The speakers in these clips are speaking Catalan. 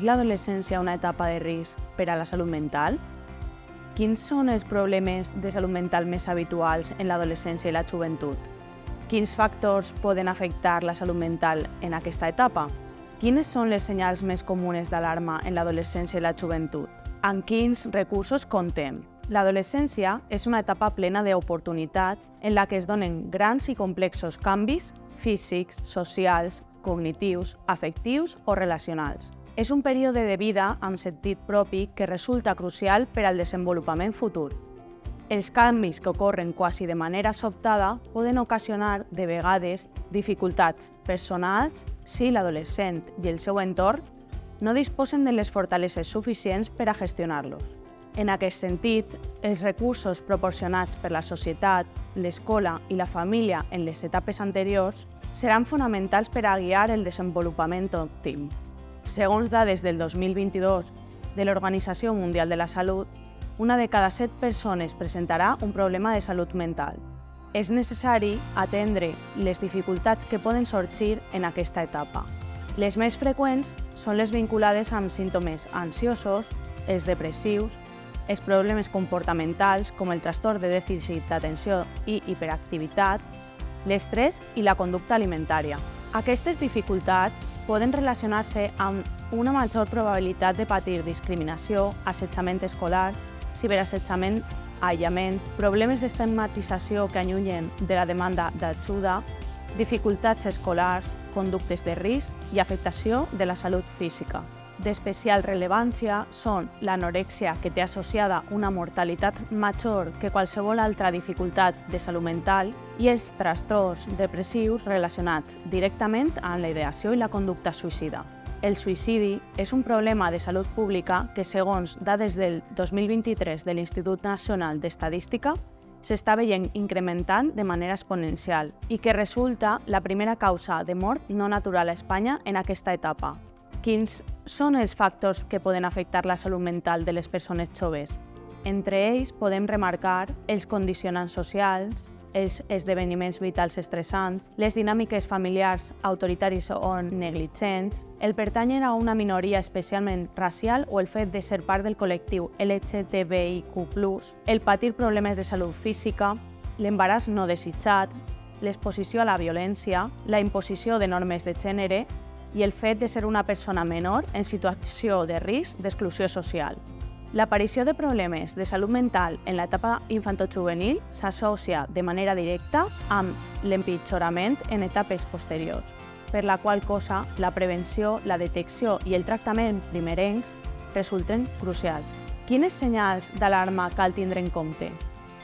l'adolescència una etapa de risc per a la salut mental? Quins són els problemes de salut mental més habituals en l'adolescència i la joventut? Quins factors poden afectar la salut mental en aquesta etapa? Quines són les senyals més comunes d'alarma en l'adolescència i la joventut? Amb quins recursos comptem? L'adolescència és una etapa plena d'oportunitats en la que es donen grans i complexos canvis físics, socials, cognitius, afectius o relacionals. És un període de vida amb sentit propi que resulta crucial per al desenvolupament futur. Els canvis que ocorren quasi de manera sobtada poden ocasionar, de vegades, dificultats personals si l'adolescent i el seu entorn no disposen de les fortaleses suficients per a gestionar-los. En aquest sentit, els recursos proporcionats per la societat, l'escola i la família en les etapes anteriors seran fonamentals per a guiar el desenvolupament òptim. Segons dades del 2022 de l'Organització Mundial de la Salut, una de cada 7 persones presentarà un problema de salut mental. És necessari atendre les dificultats que poden sorgir en aquesta etapa. Les més freqüents són les vinculades amb símptomes ansiosos, els depressius, els problemes comportamentals com el trastorn de dèficit d'atenció i hiperactivitat, l'estrès i la conducta alimentària. Aquestes dificultats poden relacionar-se amb una major probabilitat de patir discriminació, assetjament escolar, ciberassetjament, aïllament, problemes d'estigmatització que allunyen de la demanda d'ajuda, dificultats escolars, conductes de risc i afectació de la salut física. D'especial rellevància són l'anorèxia, que té associada una mortalitat major que qualsevol altra dificultat de salut mental, i els trastorns depressius relacionats directament amb la ideació i la conducta suïcida. El suïcidi és un problema de salut pública que, segons dades del 2023 de l'Institut Nacional d'Estadística, s'està veient incrementant de manera exponencial i que resulta la primera causa de mort no natural a Espanya en aquesta etapa. Quins són els factors que poden afectar la salut mental de les persones joves? Entre ells podem remarcar els condicionants socials, els esdeveniments vitals estressants, les dinàmiques familiars autoritaris o negligents, el pertànyer a una minoria especialment racial o el fet de ser part del col·lectiu LGTBIQ+, el patir problemes de salut física, l'embaràs no desitjat, l'exposició a la violència, la imposició de normes de gènere i el fet de ser una persona menor en situació de risc d'exclusió social. L'aparició de problemes de salut mental en l'etapa infantojuvenil s'associa de manera directa amb l'empitjorament en etapes posteriors, per la qual cosa la prevenció, la detecció i el tractament primerencs resulten crucials. Quines senyals d'alarma cal tindre en compte?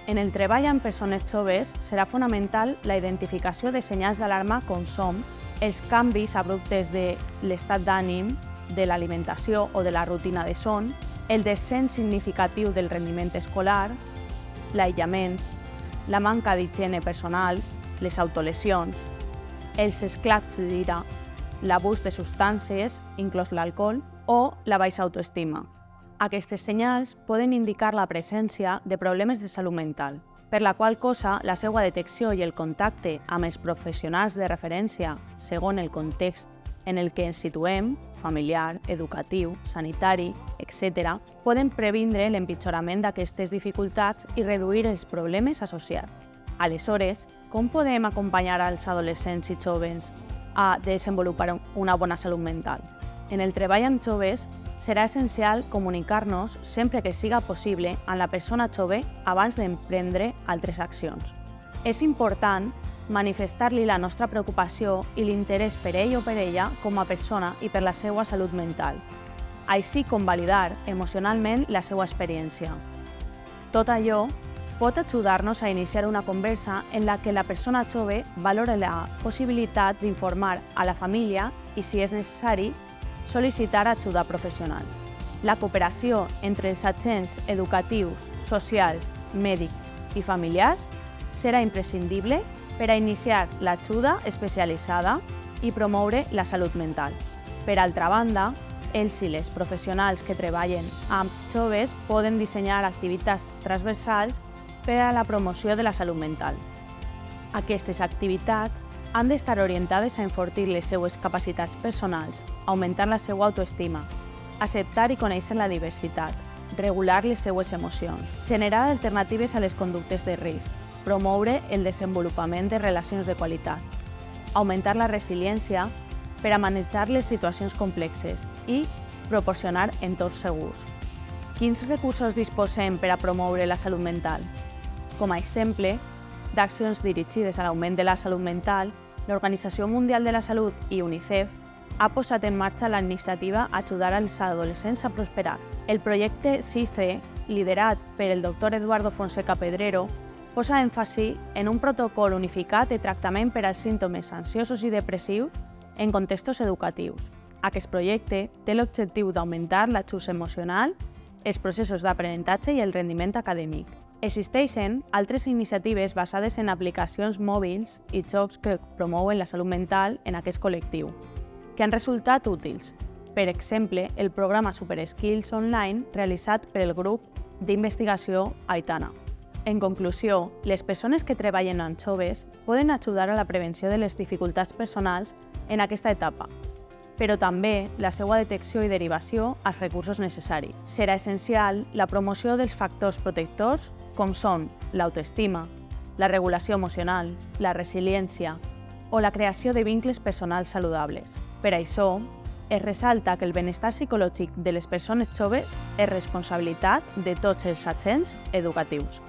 En el treball amb persones joves serà fonamental la identificació de senyals d'alarma com són els canvis abruptes de l'estat d'ànim, de l'alimentació o de la rutina de son, el descens significatiu del rendiment escolar, l'aïllament, la manca d'higiene personal, les autolesions, els esclats d'ira, l'abús de substàncies, inclòs l'alcohol, o la baixa autoestima. Aquestes senyals poden indicar la presència de problemes de salut mental, per la qual cosa la seva detecció i el contacte amb els professionals de referència, segons el context en el que ens situem, familiar, educatiu, sanitari, etc., poden previndre l'empitjorament d'aquestes dificultats i reduir els problemes associats. Aleshores, com podem acompanyar als adolescents i joves a desenvolupar una bona salut mental? En el treball amb joves, serà essencial comunicar-nos sempre que siga possible amb la persona jove abans d'emprendre altres accions. És important manifestar-li la nostra preocupació i l'interès per ell o per ella com a persona i per la seva salut mental, així com validar emocionalment la seva experiència. Tot allò pot ajudar-nos a iniciar una conversa en la que la persona jove valore la possibilitat d'informar a la família i, si és necessari, sol·licitar ajuda professional. La cooperació entre els agents educatius, socials, mèdics i familiars serà imprescindible per a iniciar l'ajuda especialitzada i promoure la salut mental. Per altra banda, els i les professionals que treballen amb joves poden dissenyar activitats transversals per a la promoció de la salut mental. Aquestes activitats han d'estar orientades a enfortir les seues capacitats personals, augmentar la seva autoestima, acceptar i conèixer la diversitat, regular les seues emocions, generar alternatives a les conductes de risc, promoure el desenvolupament de relacions de qualitat, augmentar la resiliència per a manejar les situacions complexes i proporcionar entorns segurs. Quins recursos disposem per a promoure la salut mental? Com a exemple d'accions dirigides a l'augment de la salut mental, l'Organització Mundial de la Salut i UNICEF ha posat en marxa la iniciativa Ajudar als adolescents a prosperar. El projecte CICE, liderat per el Dr. Eduardo Fonseca Pedrero, posa èmfasi en un protocol unificat de tractament per als símptomes ansiosos i depressius en contextos educatius. Aquest projecte té l'objectiu d'augmentar l'ajust emocional, els processos d'aprenentatge i el rendiment acadèmic. Existeixen altres iniciatives basades en aplicacions mòbils i jocs que promouen la salut mental en aquest col·lectiu, que han resultat útils. Per exemple, el programa SuperSkills Online realitzat pel grup d'investigació Aitana. En conclusió, les persones que treballen amb joves poden ajudar a la prevenció de les dificultats personals en aquesta etapa, però també la seva detecció i derivació als recursos necessaris. Serà essencial la promoció dels factors protectors com són l'autoestima, la regulació emocional, la resiliència o la creació de vincles personals saludables. Per això, es ressalta que el benestar psicològic de les persones joves és responsabilitat de tots els agents educatius.